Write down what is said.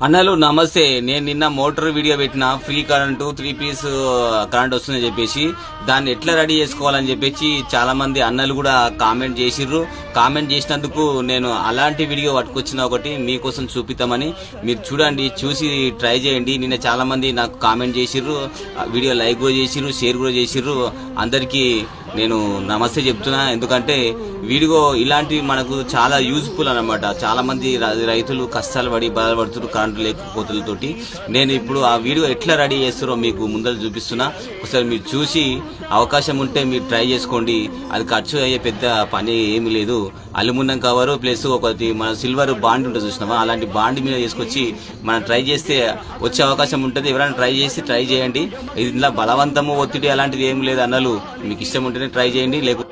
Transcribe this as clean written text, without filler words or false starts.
అన్నలు నమస్తే. నేను నిన్న మోటార్ వీడియో పెట్టిన ఫ్రీ కరెంటు 3 పీస్ కరెంట్ వస్తుందని చెప్పేసి దాన్ని ఎట్లా రెడీ చేసుకోవాలని చెప్పేసి చాలా మంది అన్నలు కూడా కామెంట్ చేసిర్రు. కామెంట్ చేసినందుకు నేను అలాంటి వీడియో పట్టుకొచ్చిన ఒకటి మీకోసం చూపిద్దామని. మీరు చూడండి, చూసి ట్రై చేయండి. నిన్న చాలా మంది నాకు కామెంట్ చేసిర్రు, వీడియో లైక్ కూడా చేసిర్రు, షేర్ కూడా చేసిర్రు. అందరికీ నేను నమస్తే చెప్తున్నా. ఎందుకంటే వీడియో ఇలాంటి మనకు చాలా యూజ్ఫుల్ అన్నమాట. చాలా మంది రైతులు కష్టాలు పడి బాధపడుతున్నారు కరెంటు లేకపోతలతోటి. నేను ఇప్పుడు ఆ వీడియో ఎట్లా రెడీ చేస్తారో మీకు ముందర చూపిస్తున్నా. ఒకసారి మీరు చూసి అవకాశం ఉంటే మీరు ట్రై చేసుకోండి. అది ఖర్చు అయ్యే పెద్ద పని ఏమి లేదు. అల్యూమినియం కవరు ప్లస్ ఒకటి మన సిల్వర్ బాండ్ ఉంటుంది చూసినామా, అలాంటి బాండ్ మీద తీసుకొచ్చి మనం ట్రై చేస్తే వచ్చే అవకాశం ఉంటుంది. ఎవరైనా ట్రై చేసి ట్రై చేయండి. ఇందులో బలవంతము ఒత్తిడి అలాంటిది ఏమి లేదు అన్నలు. మీకు ఇష్టం ఉంటేనే ట్రై చేయండి, లేకపోతే